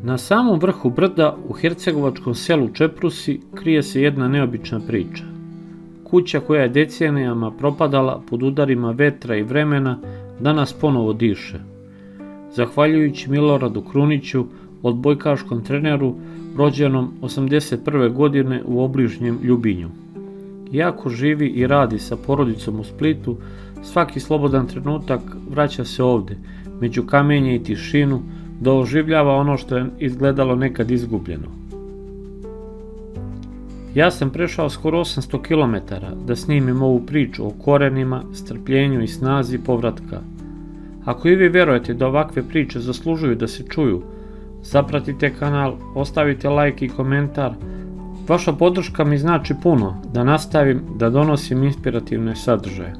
Na samom vrhu brda u hercegovačkom selu Čeprusi krije se jedna neobična priča. Kuća koja je decenijama propadala pod udarima vetra i vremena danas ponovo diše. Zahvaljujući Miloradu Kruniću, odbojkaškom treneru rođenom 81. godine u obližnjem Ljubinju. Iako živi i radi sa porodicom u Splitu, svaki slobodan trenutak vraća se ovdje, među kamenje i tišinu, da oživljava ono što je izgledalo nekad izgubljeno. Ja sam prešao skoro 800 km da snimim ovu priču o korenima, strpljenju i snazi povratka. Ako i vi vjerujete da ovakve priče zaslužuju da se čuju, zapratite kanal, ostavite like i komentar. Vaša podrška mi znači puno da nastavim da donosim inspirativne sadržaje.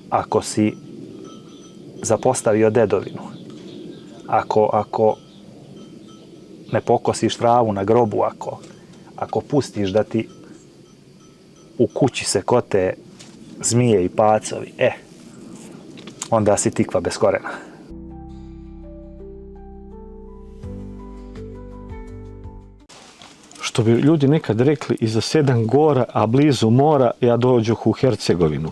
Ako si zapostavio dedovinu, ako ne pokosiš travu na grobu, ako pustiš da ti u kući se kote zmije i pacovi, onda si tikva bez korena. Što bi ljudi nekad rekli, iza 7 gora, a blizu mora, ja dođoh u Hercegovinu.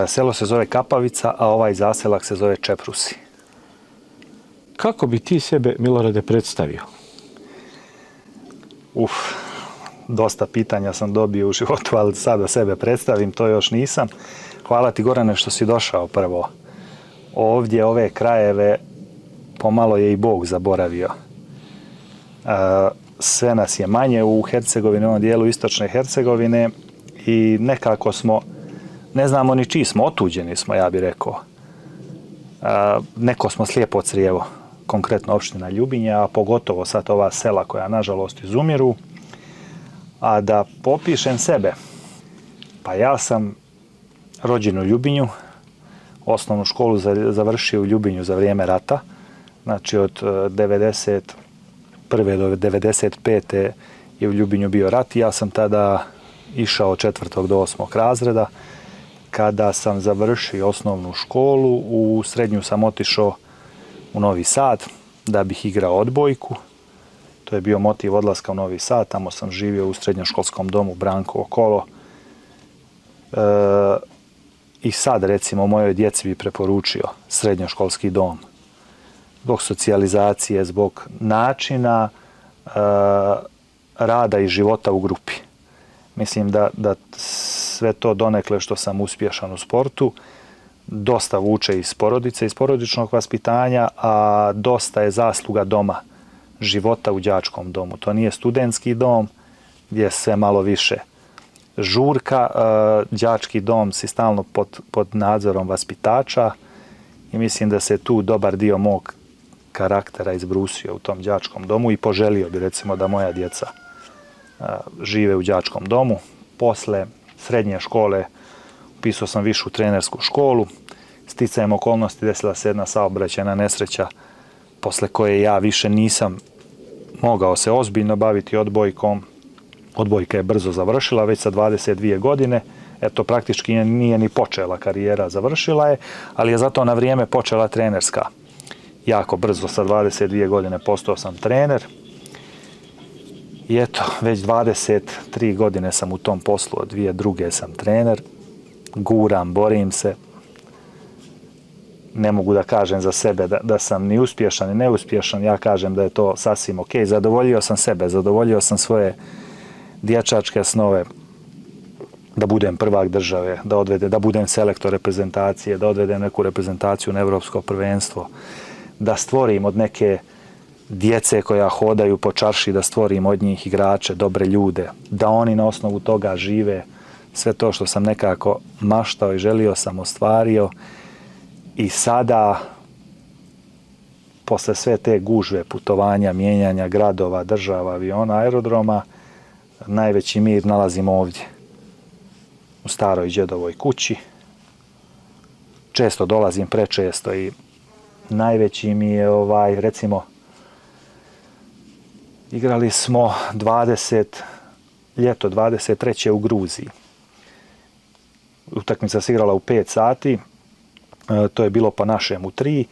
Selo se zove Kapavica, a ovaj zaselak se zove Čeprusi. Kako bi ti sebe, Milorade, predstavio? Dosta pitanja sam dobio u životu, ali sada sebe predstavim, to još nisam. Hvala ti, Gorane, što si došao prvo. Ovdje, ove krajeve, pomalo je i Bog zaboravio. Sve nas je manje u Hercegovini, u ovom dijelu istočne Hercegovine, i nekako smo, ne znamo ni čiji smo, otuđeni smo, ja bih rekao. Neko smo slijepo crijevo, konkretno opština Ljubinje, a pogotovo sad ova sela koja nažalost izumiru. A da popišem sebe, pa ja sam rođen u Ljubinju, osnovnu školu završio u Ljubinju za vrijeme rata, znači od 91. do 95. je u Ljubinju bio rat i ja sam tada išao od 4. do 8. razreda. Kada sam završio osnovnu školu, u srednju sam otišao u Novi Sad da bih igrao odbojku. To je bio motiv odlaska u Novi Sad, tamo sam živio u srednjoškolskom domu Brankovo kolo. I sad, recimo, mojoj djeci bi preporučio srednjoškolski dom. Zbog socijalizacije, zbog načina rada i života u grupi. Mislim da sve to donekle što sam uspješan u sportu, dosta vuče iz porodice, iz porodičnog vaspitanja, a dosta je zasluga doma, života u đačkom domu. To nije studentski dom gdje je sve malo više žurka, đački dom si stalno pod nadzorom vaspitača i mislim da se tu dobar dio mog karaktera izbrusio u tom đačkom domu i poželio bi, recimo, da moja djeca žive u đačkom domu. Posle srednje škole upisao sam višu trenersku školu. Sticajem okolnosti desila se jedna saobraćajna nesreća posle koje ja više nisam mogao se ozbiljno baviti odbojkom. Odbojka je brzo završila, već sa 22 godine. Eto, praktički nije ni počela karijera, završila je, ali je zato na vrijeme počela trenerska. Jako brzo, sa 22 godine postao sam trener. I eto, već 23 godine sam u tom poslu, od 2002. sam trener. Guram, borim se. Ne mogu da kažem za sebe da sam ni uspješan ni neuspješan, ja kažem da je to sasvim ok. Zadovoljio sam sebe, zadovoljio sam svoje dječačke snove, da budem prvak države, da budem selektor reprezentacije, da odvedem neku reprezentaciju na evropsko prvenstvo, da stvorim od neke djece koja hodaju po čarši, da stvorim od njih igrače, dobre ljude, da oni na osnovu toga žive. Sve to što sam nekako maštao i želio sam ostvario. I sada, posle sve te gužve, putovanja, mijenjanja gradova, država, aviona, aerodroma, najveći mir nalazim ovdje, u staroj đedovoj kući. Često dolazim, prečesto, i najveći mi je, recimo, Igrali smo ljeto 23. u Gruziji. Utakmica se igrala u 5 sati, to je bilo po našem u 3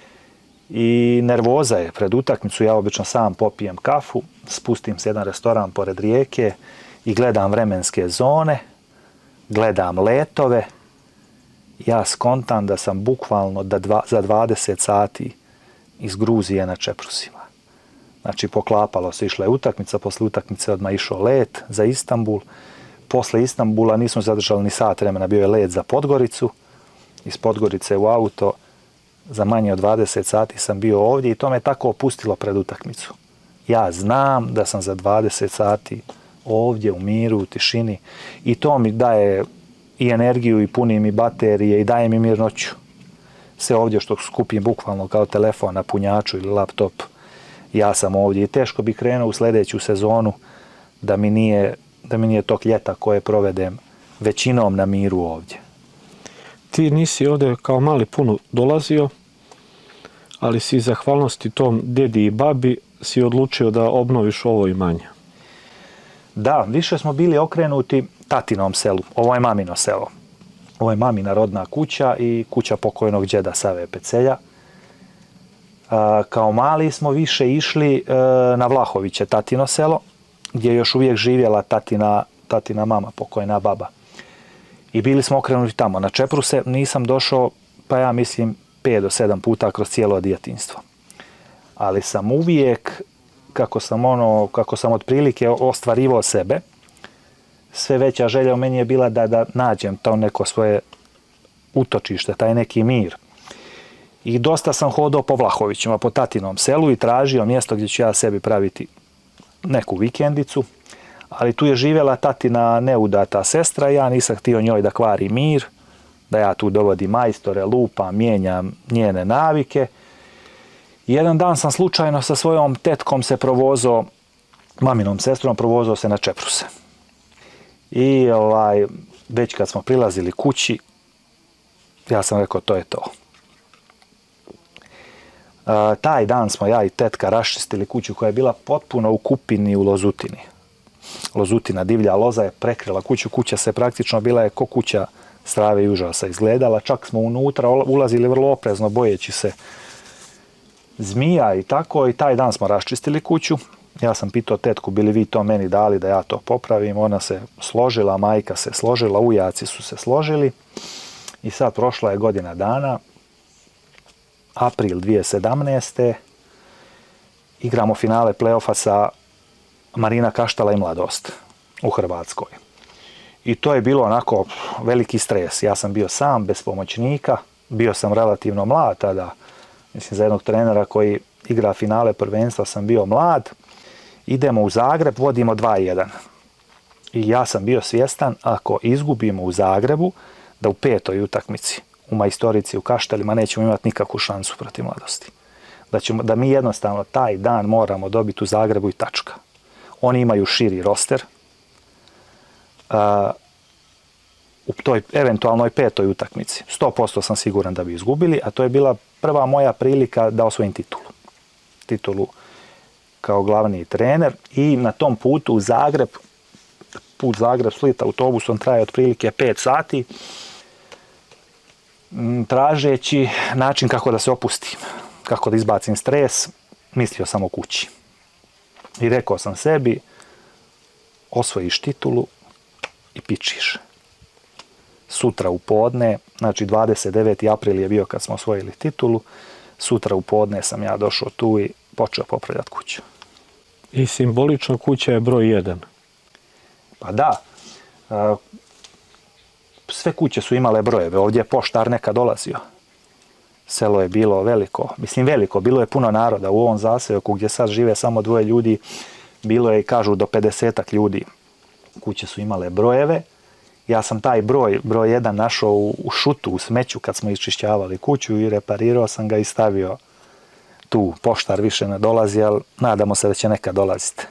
i nervoza je pred utakmicu. Ja obično sam popijem kafu, spustim se jedan restoran pored rijeke i gledam vremenske zone, gledam letove. Ja skontam da sam bukvalno za 20 sati iz Gruzije na Čeprusima. Znači, poklapalo se, išla je utakmica, posle utakmice odmah išao let za Istanbul. Posle Istanbula nismo zadržali ni sat vremena, bio je let za Podgoricu. Iz Podgorice u auto za manje od 20 sati sam bio ovdje i to me tako opustilo pred utakmicu. Ja znam da sam za 20 sati ovdje u miru, u tišini i to mi daje i energiju i puni mi baterije i daje mi mirnoću. Sve ovdje što skupim bukvalno kao telefon na punjaču ili laptop, ja sam ovdje i teško bi krenuo u sljedeću sezonu da mi nije tog ljeta koje provedem većinom na miru ovdje. Ti nisi ovdje kao mali puno dolazio, ali si zahvalnosti tom dedi i babi si odlučio da obnoviš ovo imanje. Da, više smo bili okrenuti tatinom selu. Ovo je mamino selo. Ovo je mamina rodna kuća i kuća pokojnog džeda Save Pecelja. Kao mali smo više išli na Vlahoviće, tatino selo, gdje je još uvijek živjela tatina mama, pokojna baba. I bili smo okrenuti tamo. Na Čepruse nisam došao, pa ja mislim 5 do 7 puta kroz cijelo djetinjstvo. Ali sam uvijek, kako sam otprilike ostvarivao sebe, sve veća želja u meni je bila da nađem to neko svoje utočište, taj neki mir. I dosta sam hodao po Vlahovićima, po tatinom selu i tražio mjesto gdje ću ja sebi praviti neku vikendicu, ali tu je živjela tatina neudata sestra, ja nisam htio njoj da kvari mir, da ja tu dovodim majstore, lupam, mijenjam njene navike. Jedan dan sam slučajno sa svojom tetkom se provozao, maminom sestrom, provozao se na Čepruse. I već kad smo prilazili kući, ja sam rekao to je to. Taj dan smo ja i tetka raščistili kuću koja je bila potpuno u kupini u Lozutini. Lozutina, divlja loza je prekrila kuću, kuća se praktično bila je ko kuća strave i užasa izgledala, čak smo unutra ulazili vrlo oprezno bojeći se zmija i tako, i taj dan smo raščistili kuću. Ja sam pitao tetku, bili vi to meni dali da ja to popravim, ona se složila, majka se složila, ujaci su se složili i sad prošla je godina dana, april 2017. Igramo finale play-offa sa Marina Kaštela i Mladost u Hrvatskoj. I to je bilo onako veliki stres. Ja sam bio sam, bez pomoćnika, bio sam relativno mlad tada. Mislim, za jednog trenera koji igra finale prvenstva sam bio mlad. Idemo u Zagreb, vodimo 2-1. I ja sam bio svjestan, ako izgubimo u Zagrebu, da u 5. utakmici u Majstorici, u Kaštelima, nećemo imati nikakvu šansu protiv Mladosti. Da mi jednostavno taj dan moramo dobiti u Zagrebu i tačka. Oni imaju širi roster. U toj eventualnoj 5. utakmici 100% sam siguran da bi izgubili, a to je bila prva moja prilika da osvojim titulu kao glavni trener. I na tom putu u Zagreb, put Zagreb-Split autobusom traje otprilike 5 sati, tražeći način kako da se opustim, kako da izbacim stres, mislio sam o kući. I rekao sam sebi, osvojiš titulu i pičiš. Sutra u podne, znači 29. april je bio kad smo osvojili titulu, sutra u podne sam ja došao tu i počeo popravljati kuću. I simbolično kuća je broj 1. Pa da, sve kuće su imale brojeve, ovdje je poštar nekad dolazio. Selo je bilo veliko, bilo je puno naroda u ovom zaseoku gdje sad žive samo 2 ljudi, bilo je, kažu, do 50 ljudi. Kuće su imale brojeve. Ja sam taj broj 1 našao u šutu, u smeću kad smo iščišćavali kuću i reparirao sam ga i stavio tu. Poštar više ne dolazi, ali nadamo se da će nekad dolaziti.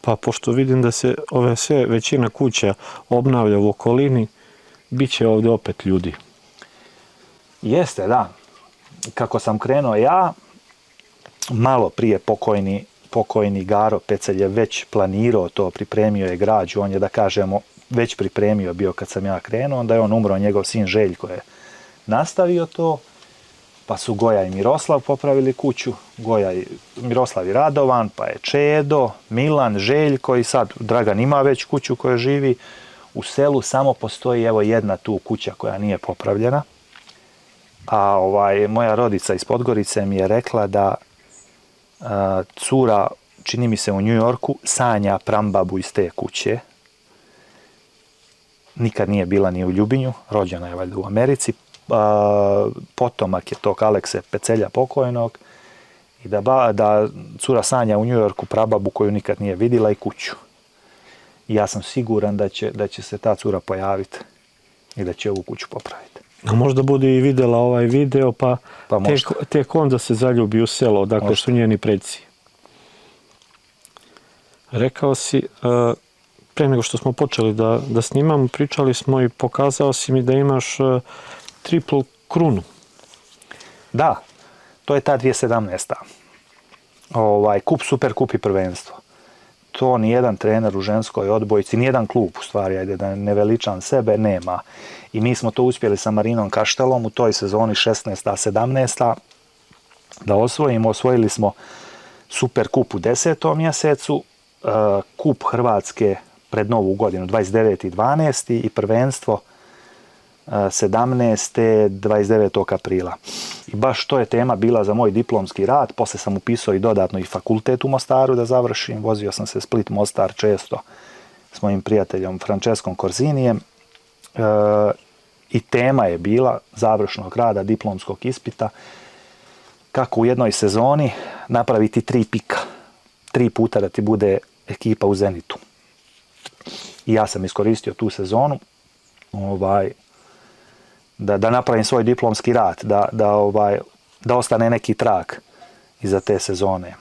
Pa pošto vidim da se većina kuća obnavlja u okolini, bit će ovdje opet ljudi. Jeste, da. Kako sam krenuo ja, malo prije pokojni pokojni Garo Pecelj je već planirao to, pripremio je građu, on je, da kažemo, već pripremio bio kad sam ja krenuo, onda je on umro, njegov sin Željko je nastavio to, pa su Goja i Miroslav popravili kuću, Miroslav i Radovan, pa je Čedo, Milan, Željko i sad Dragan ima već kuću koja živi. U selu samo postoji evo jedna tu kuća koja nije popravljena, a moja rodica iz Podgorice mi je rekla da cura, čini mi se u New Yorku, sanja prambabu iz te kuće. Nikad nije bila ni u Ljubinju, rođena je valjda u Americi. Potomak je tog Alekse Pecelja pokojnog i da cura sanja u New Yorku prababu koju nikad nije vidjela i kuću. I ja sam siguran da će se ta cura pojaviti i da će ovu kuću popraviti. A možda bude i vidjela ovaj video, pa tek onda se zaljubi u selo, dakle su njeni preci. Rekao si, pre nego što smo počeli da snimamo, pričali smo i pokazao si mi da imaš triple krunu. Da, to je ta 2017. Kup, super kup i prvenstvo. To nijedan trener u ženskoj odbojci, nijedan klub u stvari, ajde da ne veličam sebe, nema. I mi smo to uspjeli sa Marinom Kaštelom u toj sezoni 16-17 da osvojimo. Osvojili smo super kup u 10. mjesecu, kup Hrvatske pred Novu godinu 29.12. i prvenstvo 29. aprila. I baš to je tema bila za moj diplomski rad. Poslije sam upisao i dodatno i fakultet u Mostaru da završim. Vozio sam se Split Mostar često s mojim prijateljom Franceskom Korzinijem. I tema je bila završnog rada diplomskog ispita kako u jednoj sezoni napraviti 3 pika. 3 puta da ti bude ekipa u Zenitu. I ja sam iskoristio tu sezonu da napravim svoj diplomski rad, da ostane neki trag iza te sezone.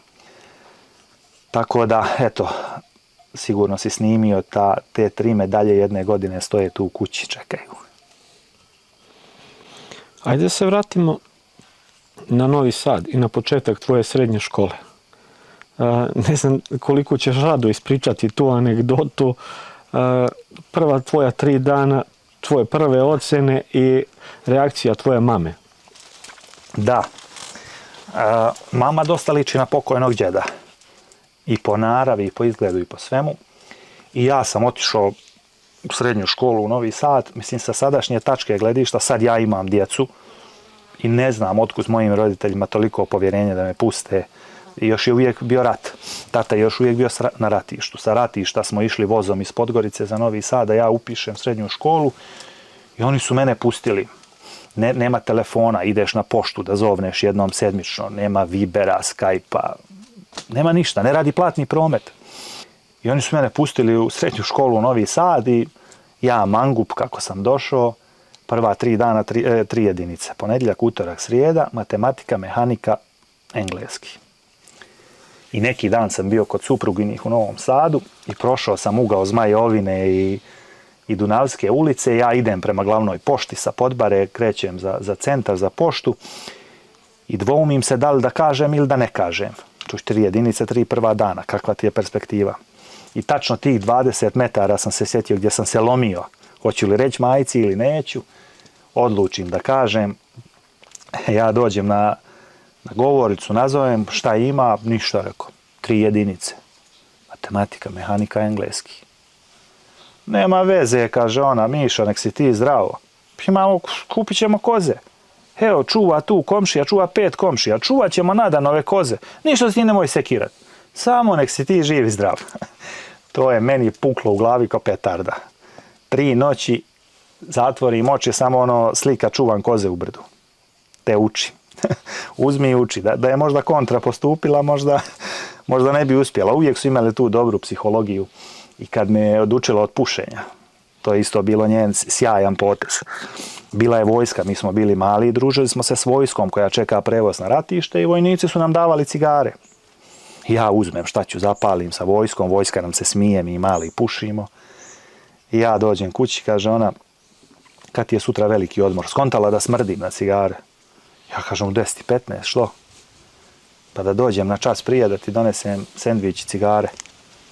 Tako da, eto, sigurno si snimio te 3 medalje jedne godine stoje tu u kući, čekaju. Ajde se vratimo na Novi Sad i na početak tvoje srednje škole. Ne znam koliko ćeš rado ispričati tu anegdotu. Prva tvoja 3 dana, tvoje prve ocjene i reakcija tvoje mame. Da. Mama dosta liči na pokojnog djeda. I po naravi, i po izgledu, i po svemu. I ja sam otišao u srednju školu u Novi Sad. Mislim, sa sadašnje tačke gledišta, sad ja imam djecu i ne znam otkud s mojim roditeljima toliko povjerenje da me puste. I još je uvijek bio rat. Tata je još uvijek bio na ratištu. Sa ratišta smo išli vozom iz Podgorice za Novi Sad, da ja upišem srednju školu i oni su mene pustili. Nema telefona, ideš na poštu da zovneš jednom sedmično, nema Vibera, Skype-a, nema ništa, ne radi platni promet. I oni su mene pustili u srednju školu u Novi Sad i ja mangup kako sam došao, prva 3 dana, 3 jedinice. Ponedjeljak, utorak, srijeda, matematika, mehanika, engleski. I neki dan sam bio kod supruginih u Novom Sadu i prošao sam ugao Zmajovine i Dunavske ulice. Ja idem prema glavnoj pošti sa Podbare, krećem za centar, za poštu i dvoumim se da li da kažem ili da ne kažem. Čuš 3 jedinice, 3 prva dana, kakva ti je perspektiva. I tačno tih 20 metara sam se sjetio gdje sam se lomio. Hoću li reći majci ili neću, odlučim da kažem. Ja dođem na govoricu, nazovem šta ima, ništa rekao. 3 jedinice. Matematika, mehanika, engleski. Nema veze, kaže ona, Miša, nek si ti zdravo. Kupit ćemo koze. Evo, čuva tu komšija, čuva 5 komšija, čuvat ćemo Nadanove koze. Ništa ti nemoj sekirat. Samo nek si ti živ i zdrav. To je meni puklo u glavi kao petarda. 3 noći zatvorim oči, samo slika čuvam koze u brdu. Te uči. Uzmi i uči. Da je možda kontra postupila, možda ne bi uspjela. Uvijek su imali tu dobru psihologiju i kad me je odučila od pušenja. To je isto bilo njen sjajan potez. Bila je vojska, mi smo bili mali i družili smo se s vojskom koja čeka prevoz na ratište i vojnici su nam davali cigare. Ja uzmem šta ću, zapalim sa vojskom, vojska nam se smije, mi mali pušimo. I ja dođem kući, kaže ona, kad ti je sutra veliki odmor, skontala da smrdim na cigare. Ja kažem u 10:15, što? pa da dođem na čas prije da ti donesem sendvič i cigare.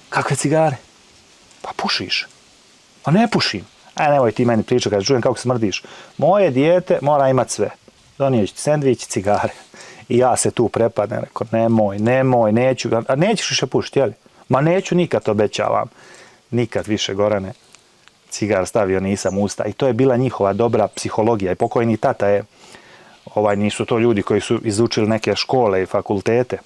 Kakve cigare? Pa pušiš. Pa ne pušim. Nemoj ti meni pričati kad čujem kako smrdiš. Moje dijete mora imati sve. Doniješ ti sendvič i cigare. I ja se tu prepadnem, rekao, nemoj, neću. A nećeš više pušiti, jel? Ma neću nikad, obećavam. Nikad više, Gorane, cigar stavio nisam u usta. I to je bila njihova dobra psihologija. I pokojni tata je, nisu to ljudi koji su izučili neke škole i fakultete,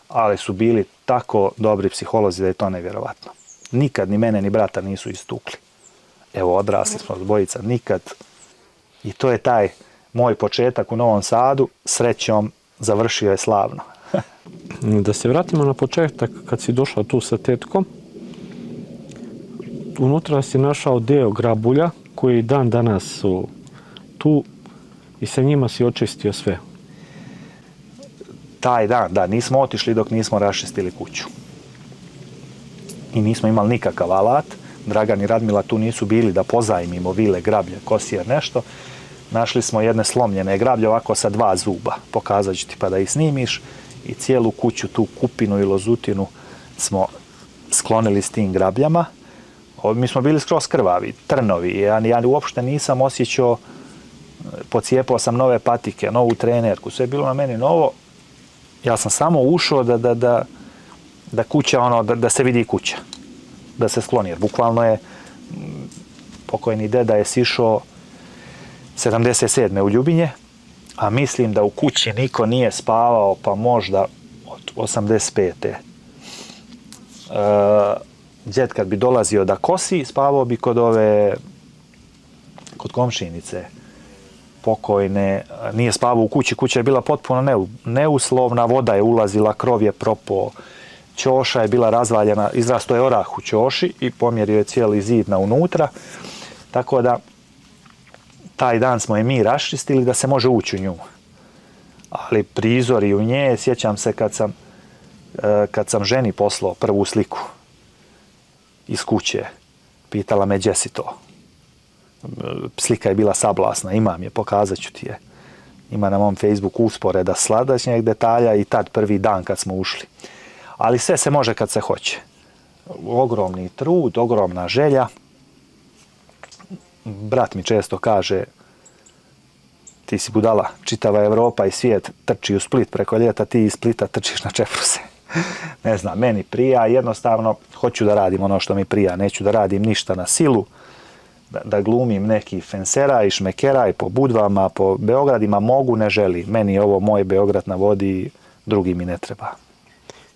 ali su bili tako dobri psiholozi da je to nevjerovatno. Nikad ni mene ni brata nisu istukli. Evo, odrasli smo dvojica, nikad. I to je taj moj početak u Novom Sadu, srećom završio je slavno. Da se vratimo na početak kad si došao tu sa tetkom. Unutra si našao deo grabulja koji dan danas su tu i sa njima si očistio sve. Taj dan, da, nismo otišli dok nismo raščistili kuću. I nismo imali nikakav alat. Dragan i Radmila tu nisu bili da pozajmimo vile, grablje, kosije, nešto. Našli smo jedne slomljene grablje ovako sa 2 zuba. Pokazat ću ti pa da ih snimiš. I cijelu kuću, tu kupinu i lozutinu smo sklonili s tim grabljama. Mi smo bili skroz krvavi, trnovi. Ja uopšte nisam osjećao, pocijepao sam nove patike, novu trenerku. Sve je bilo na meni novo. Ja sam samo ušao da kuća, da se vidi kuća. Da se skloni. Jer bukvalno je pokojni deda je sišao 77. u Ljubinje, a mislim da u kući niko nije spavao pa možda od 85. Djed kad bi dolazio da kosi, spavao bi kod komšinice pokojne. Nije spavao u kući, kuća je bila potpuno neuslovna, voda je ulazila, krov je propao, ćoša je bila razvaljena, izrasto je orah u ćoši i pomjerio je cijeli zid na unutra, tako da taj dan smo je mi raščistili da se može ući u nju. Ali prizori u nje, sjećam se kad sam ženi poslao prvu sliku iz kuće, pitala me gdje si to. Slika je bila sablasna, imam je, pokazat ću ti je. Ima na mom Facebooku usporeda sladašnjeg detalja i tad prvi dan kad smo ušli. Ali sve se može kad se hoće. Ogromni trud, ogromna želja. Brat mi često kaže, ti si budala, čitava Evropa i svijet trči u Split preko ljeta, ti iz Splita trčiš na Čepruse. Ne znam, meni prija, jednostavno hoću da radim ono što mi prija, neću da radim ništa na silu, da glumim neki fenseraj, šmekeraj po Budvama, po Beogradima, mogu, ne želi. Meni je ovo moj Beograd na vodi, drugi mi ne treba.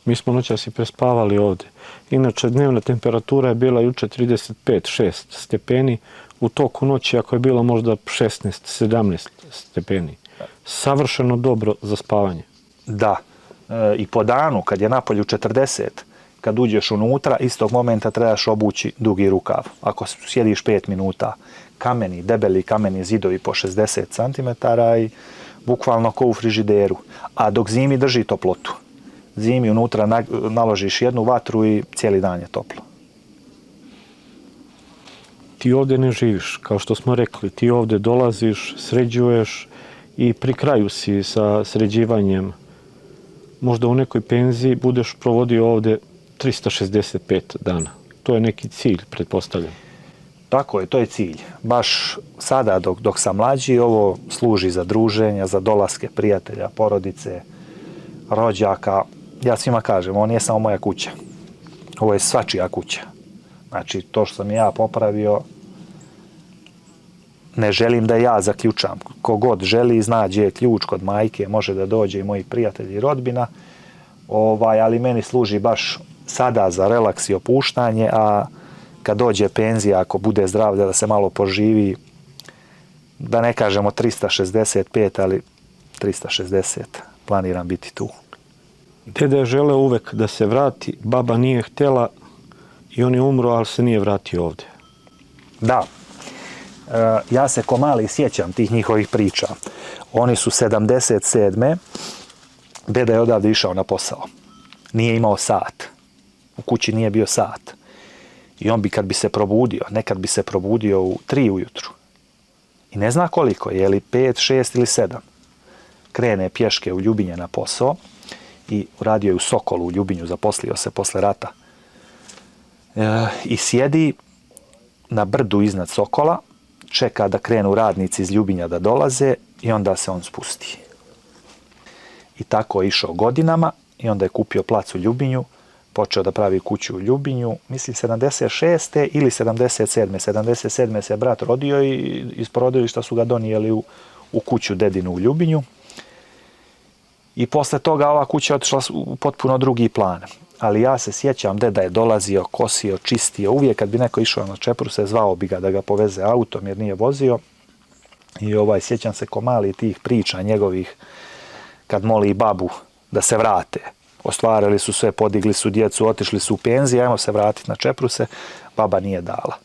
Mi smo noćas i prespavali ovdje. Inače, dnevna temperatura je bila juče 35-6 stepeni, u toku noći ako je bilo možda 16-17 stepeni. Savršeno dobro za spavanje. Da, i po danu kad je napolju 40, kad uđeš unutra, istog momenta trebaš obući dugi rukav. Ako sjediš 5 minuta, kameni, debeli kameni zidovi po 60 cm i bukvalno ko u frižideru. A dok zimi drži toplotu. Zimi unutra naložiš jednu vatru i cijeli dan je toplo. Ti ovdje ne živiš, kao što smo rekli, ti ovdje dolaziš, sređuješ i pri kraju si sa sređivanjem. Možda u nekoj penziji budeš provodio ovdje 365 dana. To je neki cilj, pretpostavljam. Tako je, to je cilj. Baš sada dok sam mlađi, ovo služi za druženja, za dolaske prijatelja, porodice, rođaka. Ja svima kažem, ovo nije samo moja kuća. Ovo je svačija kuća. Znači, to što sam ja popravio, ne želim da ja zaključam. Kogod želi, zna gdje je ključ kod majke, može da dođe i moji prijatelji i rodbina. Ali meni služi baš sada za relaks i opuštanje, a kad dođe penzija, ako bude zdravlja da se malo poživi, da ne kažemo 365, ali 360, planiram biti tu. Deda je želeo uvek da se vrati, baba nije htjela i on je umro, ali se nije vratio ovdje. Da, ja se ko mali sjećam tih njihovih priča. Oni su 77. Deda je odavde išao na posao. Nije imao sat. U kući nije bio sat. I on bi kad bi se probudio, nekad bi se probudio u 3 ujutru. I ne zna koliko, je li 5, 6 ili 7. Krene pješke u Ljubinje na posao i radio je u Sokolu u Ljubinju, zaposlio se posle rata. I sjedi na brdu iznad Sokola, čeka da krenu radnici iz Ljubinja da dolaze i onda se on spusti. I tako je išao godinama i onda je kupio plac u Ljubinju, počeo da pravi kuću u Ljubinju, mislim 76. ili 77. 77. se brat rodio i iz porodilišta su ga donijeli u kuću dedinu u Ljubinju. I posle toga ova kuća je otišla u potpuno drugi plan. Ali ja se sjećam, deda je dolazio, kosio, čistio. Uvijek kad bi neko išao na Čepruse, zvao bi ga da ga poveze autom jer nije vozio. I sjećam se ko mali tih priča njegovih kad moli babu da se vrate. Ostvarili su sve, podigli su djecu, otišli su u penziju, ajmo se vratiti na Čepruse. Baba nije dala.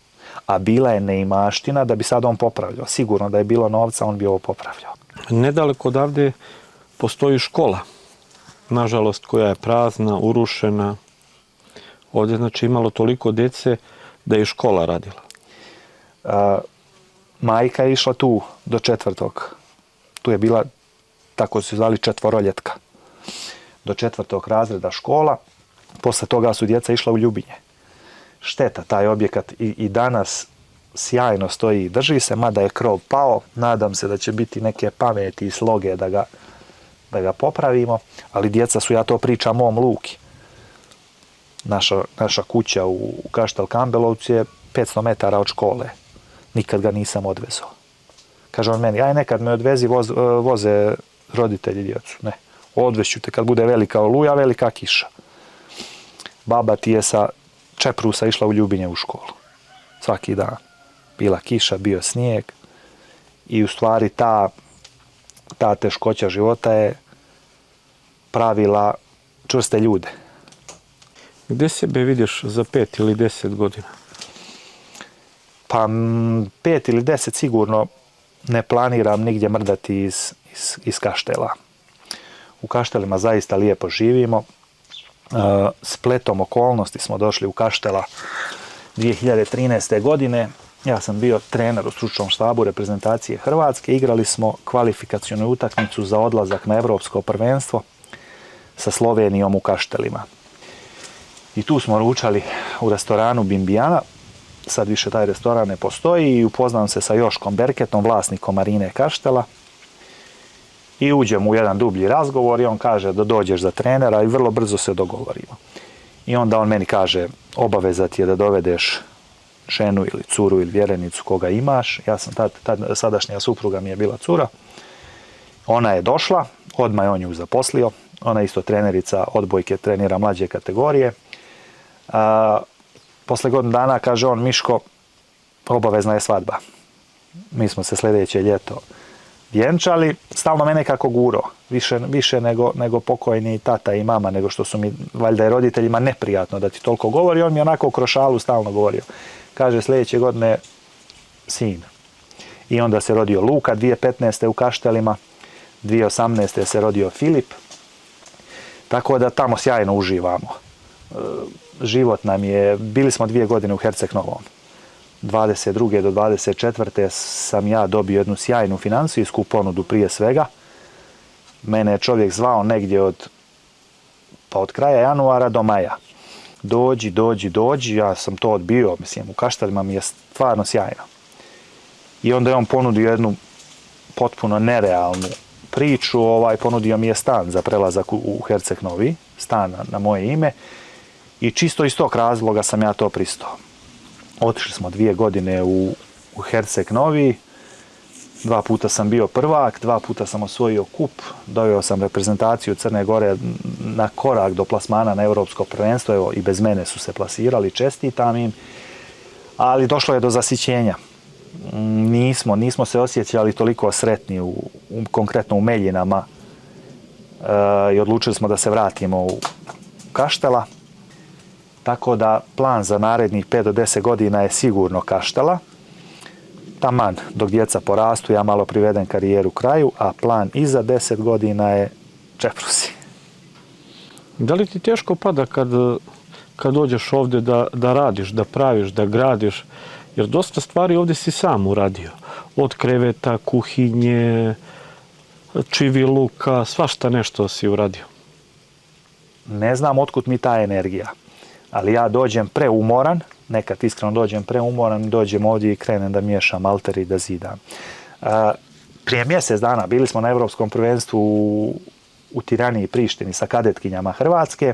A bila je neimaština da bi sad on popravljao. Sigurno da je bilo novca, on bi ovo popravljao. Nedaleko odavde postoji škola, nažalost, koja je prazna, urušena. Ovdje znači imalo toliko djece da je i škola radila. Majka je išla tu do 4. Tu je bila, tako su zvali, četvoroljetka. Do 4. razreda škola. Posle toga su djeca išla u Ljubinje. Šteta, taj objekat i danas sjajno stoji i drži se, mada je krov pao. Nadam se da će biti neke pameti i sloge da ga popravimo, ali djeca su, ja to pričam mom Luki. Naša kuća u Kaštel Kambelovcu je 500 metara od škole. Nikad ga nisam odvezao. Kaže on meni, aj nekad me odvezi, voze roditelji djecu. Ne, odveću te kad bude velika oluja, velika kiša. Baba ti je sa Čeprusa išla u Ljubinje u školu. Svaki dan. Bila kiša, bio snijeg i u stvari ta teškoća života je pravila čvrste ljude. Gdje sebe vidiš za 5 ili 10 godina? Pa 5 ili 10 sigurno ne planiram nigdje mrdati iz Kaštela. U Kaštelima zaista lijepo živimo. Spletom okolnosti smo došli u Kaštela 2013. godine. Ja sam bio trener u stručnom štabu reprezentacije Hrvatske. Igrali smo kvalifikacionu utakmicu za odlazak na Evropsko prvenstvo sa Slovenijom u Kaštelima. I tu smo ručali u restoranu Bimbijana. Sad više taj restoran ne postoji i upoznam se sa Joškom Berketom, vlasnikom Marine Kaštela. I uđem u jedan dublji razgovor i on kaže da dođeš za trenera i vrlo brzo se dogovorimo. I onda on meni kaže, obaveza ti je da dovedeš ženu ili curu ili vjerenicu koga imaš. Ja sam tad sadašnja supruga mi je bila cura. Ona je došla, odmah je on nju zaposlio. Ona je isto trenerica odbojke, trenira mlađe kategorije. Posle godinu dana kaže on, Miško, obavezna je svadba. Mi smo se sljedeće ljeto vjenčali, stalno mene kako guro, više nego pokojni tata i mama, nego što su mi, valjda je roditeljima neprijatno da ti toliko govori, on mi onako kroz šalu stalno govorio. Kaže, sljedeće godine sin. I onda se rodio Luka 2015. u Kaštelima, 2018. se rodio Filip, tako da tamo sjajno uživamo. Život nam je, bili smo 2 godine u Herceg Novom. 22. do 24. sam ja dobio jednu sjajnu financijsku ponudu prije svega. Mene je čovjek zvao negdje od kraja januara do maja. Dođi, ja sam to odbio, mislim, u Kaštelima mi je stvarno sjajno. I onda je on ponudio jednu potpuno nerealnu priču, ponudio mi je stan za prelazak u Herceg Novi, stan na moje ime, i čisto iz tog razloga sam ja to pristao. Otišli smo 2 godine u Herceg Novi, 2 puta sam bio prvak, 2 puta sam osvojio kup, doveo sam reprezentaciju Crne Gore na korak do plasmana na Europsko prvenstvo, evo i bez mene su se plasirali, čestitam im, ali došlo je do zasićenja. Nismo se osjećali toliko sretni konkretno u Meljinama i odlučili smo da se vratimo u Kaštela. Tako da plan za narednih 5 do 10 godina je sigurno Kaštela. Taman, dok djeca porastu, ja malo privedem karijeru kraju, a plan iza 10 godina je Čeprusi. Da li ti teško pada kad dođeš ovdje da radiš, da praviš, da gradiš? Jer dosta stvari ovdje si sam uradio. Od kreveta, kuhinje, čiviluka, svašta nešto si uradio. Ne znam otkud mi ta energija, ali ja dođem preumoran, nekad iskreno dođem preumoran, dođem ovdje i krenem da miješam alter i da zidam. Prije mjesec dana bili smo na Europskom prvenstvu u Tirani i Prištini sa kadetkinjama Hrvatske.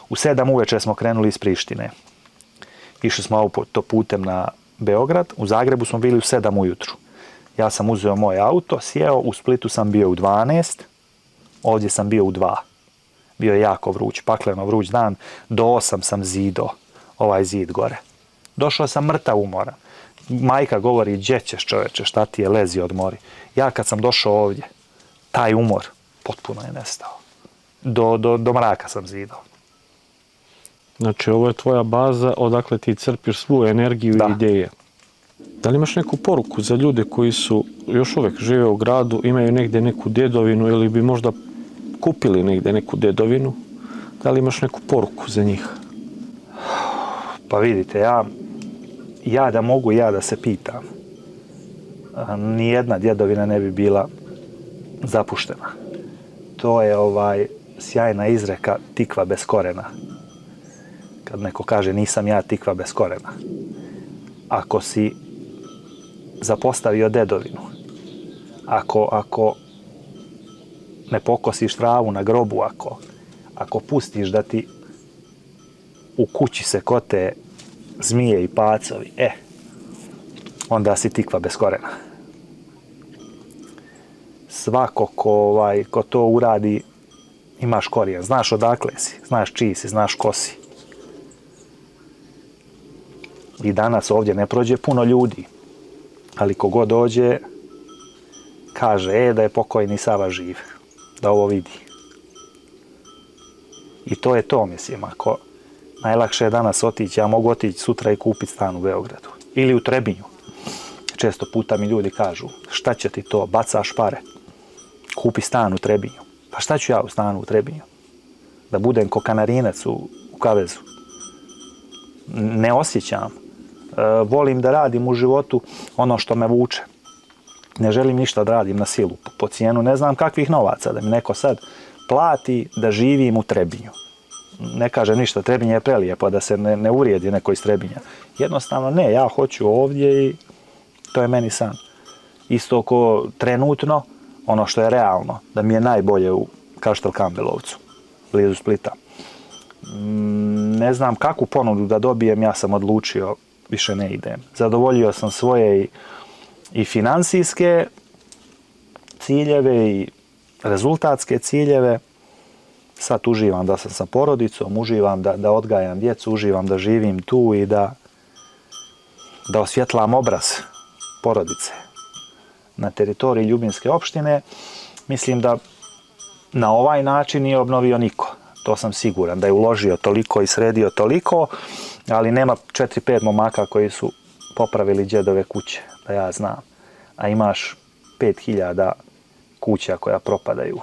U 7 uveče smo krenuli iz Prištine. Išli smo autoputem na Beograd, u Zagrebu smo bili u 7 ujutru. Ja sam uzeo moj auto, sjeo, u Splitu sam bio u 12, ovdje sam bio u 2. Bio je jako vruć, pakleno vruć dan, do 8 sam zidao ovaj zid gore. Došao sam mrtav umoran. Majka govori, gdje ćeš čoveče, šta ti je, lezi odmori. Ja kad sam došao ovdje, taj umor potpuno je nestao. Do mraka sam zidao. Znači, ovo je tvoja baza odakle ti crpiš svu energiju i ideje. Da li imaš neku poruku za ljude koji su još uvijek žive u gradu, imaju negdje neku dedovinu ili bi možda kupili negdje neku dedovinu? Da li imaš neku poruku za njih? Pa vidite, ja da mogu, ja da se pitam, nijedna djedovina ne bi bila zapuštena. To je sjajna izreka tikva bez korena. Kad neko kaže nisam ja tikva bez korena. Ako si zapostavio dedovinu, ako ne pokosiš travu na grobu, ako pustiš da ti u kući se kote zmije i pacovi, onda si tikva bez korena. Svako ko to uradi, imaš korijen. Znaš odakle si, znaš čiji si, znaš ko si. I danas ovdje ne prođe puno ljudi, ali kogod dođe, kaže, da je pokojni Sava živ, da ovo vidi. I to je to, mislim, ako najlakše je danas otići, ja mogu otići sutra i kupiti stan u Beogradu. Ili u Trebinju. Često puta mi ljudi kažu, šta će ti to, bacaš pare, kupi stan u Trebinju. Pa šta ću ja u stanu u Trebinju? Da budem ko Kanarinac u kavezu. Ne osjećam. Volim da radim u životu ono što me vuče. Ne želim ništa da radim na silu, po cijenu ne znam kakvih novaca, da mi neko sad plati da živim u Trebinju. Ne kaže ništa, Trebinje je prelijepo, da se ne uvrijedi neko iz Trebinja. Jednostavno ne, ja hoću ovdje i to je meni san. Isto ko trenutno, ono što je realno, da mi je najbolje u Kaštel Kambelovcu, blizu Splita. Ne znam kakvu ponudu da dobijem, ja sam odlučio, više ne idem. Zadovoljio sam svoje i financijske ciljeve i rezultatske ciljeve. Sad uživam da sam sa porodicom, uživam da odgajam djecu, uživam da živim tu i da osvjetlam obraz porodice na teritoriji Ljubinske opštine. Mislim da na ovaj način nije obnovio niko. To sam siguran, da je uložio toliko i sredio toliko, ali nema 4-5 momaka koji su popravili djedove kuće, da ja znam. A imaš 5000 kuća koja propadaju,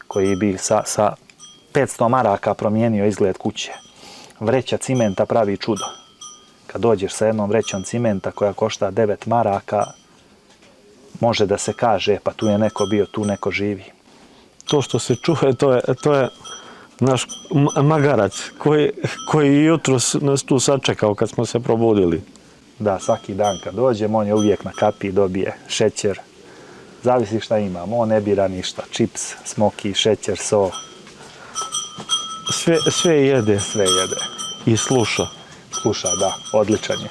koji bi sa 500 maraka promijenio izgled kuće. Vreća cimenta pravi čudo. Kad dođeš sa jednom vrećom cimenta koja košta 9 maraka, može da se kaže, pa tu je neko bio, tu neko živi. To što se čuje, to je naš magarac koji jutros nas tu sačekao kad smo se probudili. Da, svaki dan kad dođem, on je uvijek na kapiji, dobije šećer. Zavisi šta imam, on ne bira ništa. Čips, smoki, šećer, so. Sve jede. Sve jede. I sluša. Sluša, da, odličan je.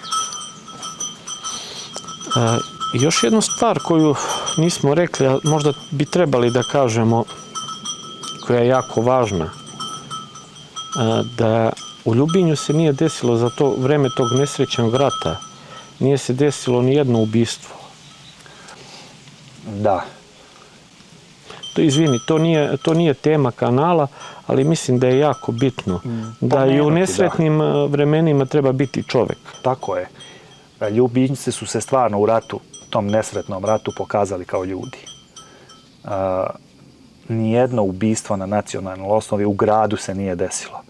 Još jednu stvar koju nismo rekli, a možda bi trebali da kažemo, koja je jako važna, da u Ljubinju se nije desilo za to vreme tog nesrećnog rata, nije se desilo ni jedno ubistvo. Da. Izvini, to nije tema kanala, ali mislim da je jako bitno. Da i u nesretnim vremenima treba biti čovjek. Tako je. Ljubinjci su se stvarno u ratu, tom nesretnom ratu, pokazali kao ljudi. Nijedno ubistvo na nacionalnoj osnovi u gradu se nije desilo.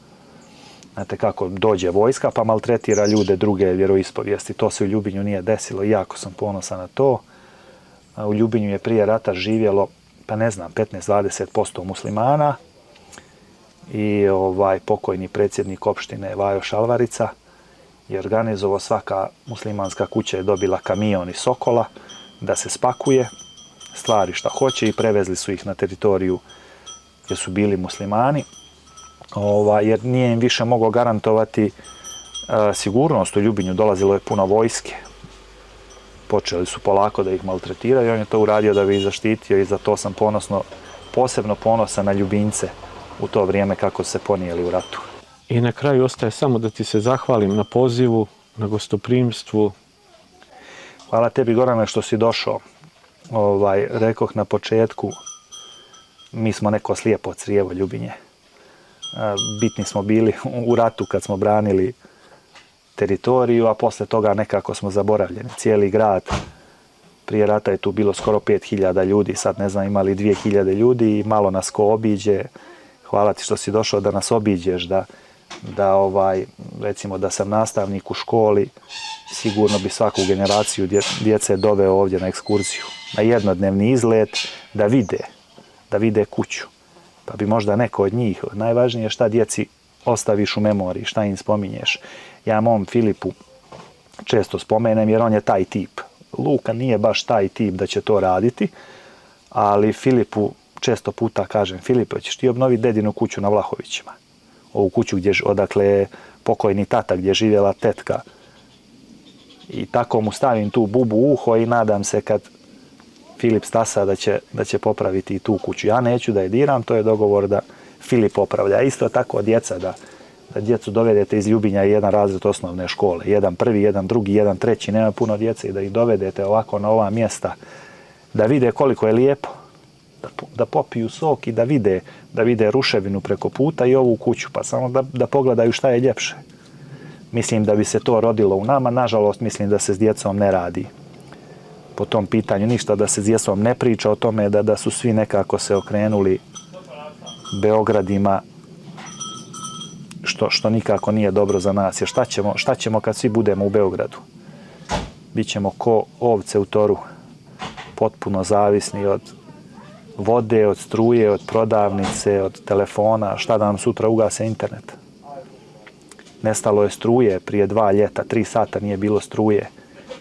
Znate kako dođe vojska pa maltretira ljude druge vjeroispovijesti. To se u Ljubinju nije desilo i jako sam ponosan na to. U Ljubinju je prije rata živjelo, pa ne znam, 15-20% muslimana. i pokojni predsjednik opštine Vajo Šalvarica je organizovao, svaka muslimanska kuća je dobila kamion iz Sokola da se spakuje stvari šta hoće i prevezli su ih na teritoriju gdje su bili muslimani, jer nije im više mogao garantovati sigurnost u Ljubinju, dolazilo je puno vojske. Počeli su polako da ih maltretiraju i on je to uradio da bi ih zaštitio i za to sam posebno ponosan na Ljubince u to vrijeme kako se ponijeli u ratu. I na kraju ostaje samo da ti se zahvalim na pozivu, na gostoprimstvu. Hvala tebi, Gorane, što si došao. Rekoh na početku, mi smo neko slijepo crijevo Ljubinje. Bitni smo bili u ratu kad smo branili teritoriju, a posle toga nekako smo zaboravljeni. Cijeli grad, prije rata je tu bilo skoro 5000 ljudi, sad ne znam imali 2000 ljudi i malo nas ko obiđe. Hvala ti što si došao da nas obiđeš, recimo da sam nastavnik u školi, sigurno bi svaku generaciju djece doveo ovdje na ekskurziju, na jednodnevni izlet, da vide kuću. Pa bi možda neko od njih, najvažnije je šta djeci ostaviš u memoriji, šta im spominješ. Ja mom Filipu često spomenem jer on je taj tip. Luka nije baš taj tip da će to raditi, ali Filipu često puta kažem, Filipe, hoćeš ti obnoviti dedinu kuću na Vlahovićima? Ovu kuću odakle je pokojni tata, gdje je živjela tetka. I tako mu stavim tu bubu u uho i nadam se kad Filip stasa da će popraviti i tu kuću. Ja neću da je diram, to je dogovor da Filip popravlja. Isto tako djeca, da djecu dovedete iz Ljubinja i jedan razred osnovne škole. Jedan prvi, jedan drugi, jedan treći, nema puno djece i da ih dovedete ovako na ova mjesta, da vide koliko je lijepo, da popiju sok i da vide ruševinu preko puta i ovu kuću, pa samo da pogledaju šta je ljepše. Mislim da bi se to rodilo u nama, nažalost mislim da se s djecom ne radi po tom pitanju, ništa da se s djecom ne priča o tome, da su svi nekako se okrenuli Beogradima, što nikako nije dobro za nas. Jer šta ćemo kad svi budemo u Beogradu? Bićemo ko ovce u toru, potpuno zavisni od vode, od struje, od prodavnice, od telefona, šta da nam sutra ugase internet. Nestalo je struje prije 2 ljeta, 3 sata nije bilo struje.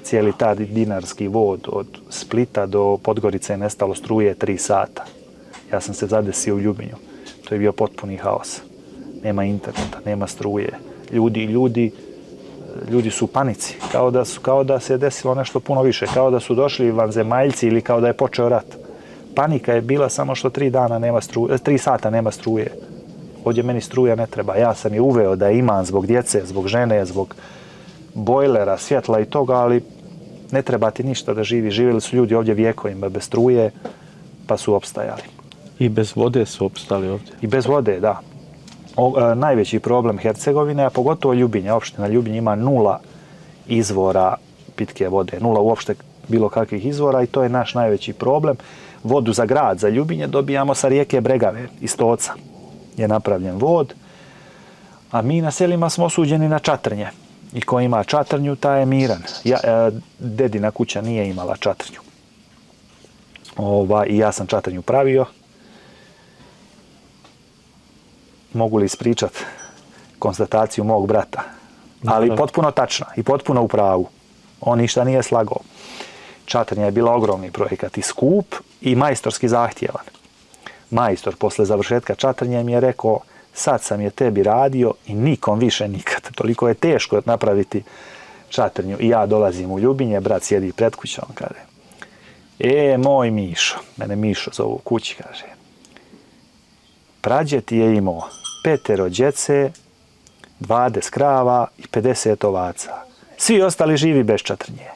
Cijeli taj dinarski vod od Splita do Podgorice je nestalo struje 3 sata. Ja sam se zadesio u Ljubinju. To je bio potpuni haos. Nema interneta, nema struje. Ljudi su u panici, kao da se desilo nešto puno više, kao da su došli vanzemaljci ili kao da je počeo rat. Panika je bila samo što 3 sata nema struje. Ovdje meni struja ne treba. Ja sam je uveo da imam zbog djece, zbog žene, zbog bojlera, svjetla i toga, ali ne treba ti ništa da živi. Živjeli su ljudi ovdje vjekovima bez struje, pa su opstajali. I bez vode su opstali ovdje. I bez vode, da. Najveći problem Hercegovine, a pogotovo Ljubinja, opština Ljubinja ima 0 izvora pitke vode, 0 uopšte bilo kakvih izvora i to je naš najveći problem. Vodu za grad, za Ljubinje dobijamo sa rijeke Bregave, iz Toca je napravljen vod, a mi na selima smo osuđeni na čatrnje. I ko ima čatrnju, taj je miran. Dedina kuća nije imala čatrnju. I ja sam čatrnju pravio. Mogu li ispričat konstataciju mog brata? Ali potpuno tačna i potpuno u pravu. On ništa nije slagao. Čatrnja je bila ogromni projekat i skup i majstorski zahtjevan. Majstor posle završetka čatrnje mi je rekao, sad sam je tebi radio i nikom više nikad. Toliko je teško napraviti čatrnju. I ja dolazim u Ljubinje, brat sjedi pred kućom, kaže, moj Mišo, mene Mišo zovu kući, kaže, prađe ti je imao 5 djece, 20 krava i 50 ovaca. Svi ostali živi bez čatrnje.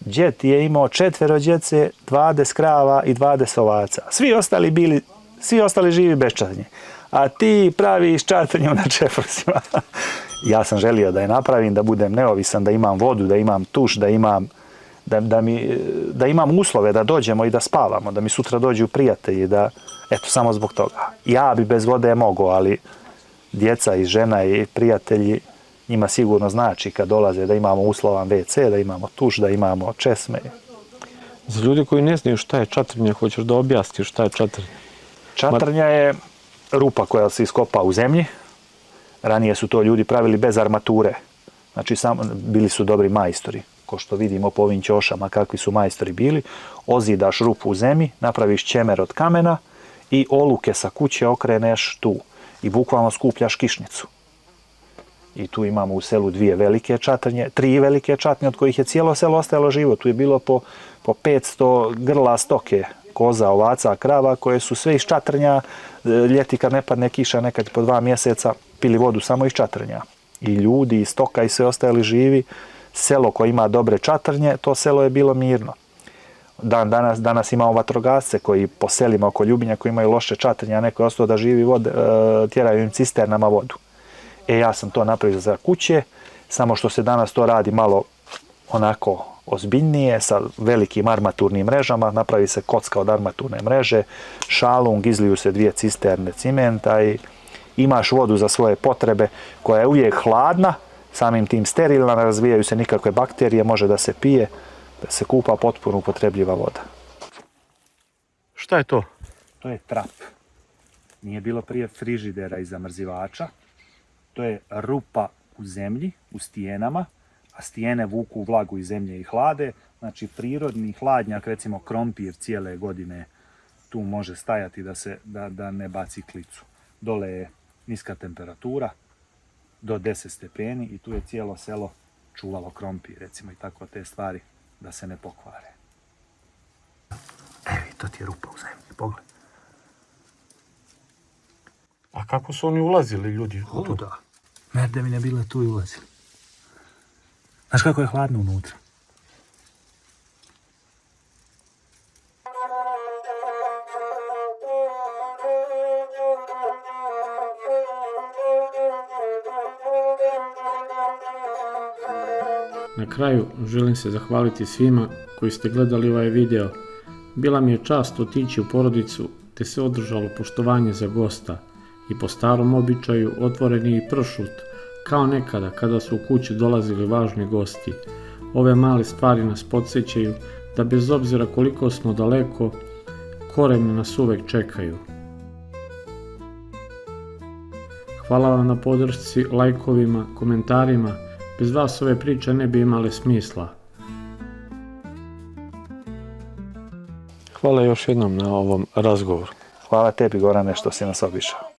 Džet je imao 4 djece, 20 krava i 20 ovaca. Svi ostali živi bez čatrnje. A ti praviš čatrnju na čeprusima. Ja sam želio da je napravim, da budem neovisan, da imam vodu, da imam tuš, da imam uslove da dođemo i da spavamo, da mi sutra dođu prijatelji, samo zbog toga. Ja bi bez vode mogao, ali djeca i žena i prijatelji, njima sigurno znači kad dolaze da imamo uslovan WC, da imamo tuš, da imamo česme. Za ljude koji ne znaju šta je čatrnja, hoćeš da objasniš šta je čatrnja? Čatrnja je rupa koja se iskopa u zemlji. Ranije su to ljudi pravili bez armature. Znači, bili su dobri majstori. Ko što vidimo po ovim ćošama kakvi su majstori bili. Ozidaš rupu u zemlji, napraviš ćemer od kamena i oluke sa kuće okreneš tu. I bukvalno skupljaš kišnicu. I tu imamo u selu 3 velike čatrnje, od kojih je cijelo selo ostajalo živo. Tu je bilo po 500 grla stoke, koza, ovaca, krava, koje su sve iz čatrnja. Ljeti kad ne padne kiša, nekad po 2 mjeseca, pili vodu samo iz čatrnja. I ljudi, i stoka, i sve ostajali živi. Selo koje ima dobre čatrnje, to selo je bilo mirno. Danas imamo vatrogasce koji po selima oko Ljubinja koji imaju loše čatrnje, a neko je ostao da živi tjeraju im cisternama vodu. Ja sam to napravio za kuće, samo što se danas to radi malo onako ozbiljnije, sa velikim armaturnim mrežama, napravi se kocka od armaturne mreže, šalung, izliju se 2 cisterne cimenta i imaš vodu za svoje potrebe koja je uvijek hladna, samim tim sterilna, ne razvijaju se nikakve bakterije, može da se pije, da se kupa potpuno upotrebljiva voda. Šta je to? To je trap. Nije bilo prije frižidera i zamrzivača. To je rupa u zemlji, u stijenama, a stijene vuku vlagu iz zemlje i hlade. Znači, prirodni hladnjak, recimo krompir cijele godine tu može stajati da ne baci klicu. Dole je niska temperatura, do 10 stepeni i tu je cijelo selo čuvalo krompir, recimo, i tako te stvari da se ne pokvare. Evo, to ti je rupa u zemlji, pogledaj. A kako su oni ulazili, ljudi? Da. Merdevine bile tu i ulazili. Znaš kako je hladno unutra? Na kraju želim se zahvaliti svima koji ste gledali ovaj video. Bila mi je čast otići u porodicu te se održalo poštovanje za gosta i po starom običaju otvoreni i pršut, kao nekada kada su u kući dolazili važni gosti. Ove male stvari nas podsjećaju da bez obzira koliko smo daleko, korijeni nas uvek čekaju. Hvala vam na podršci, lajkovima, komentarima. Bez vas ove priče ne bi imale smisla. Hvala još jednom na ovom razgovoru. Hvala tebi, Gorane, što si nas obišao.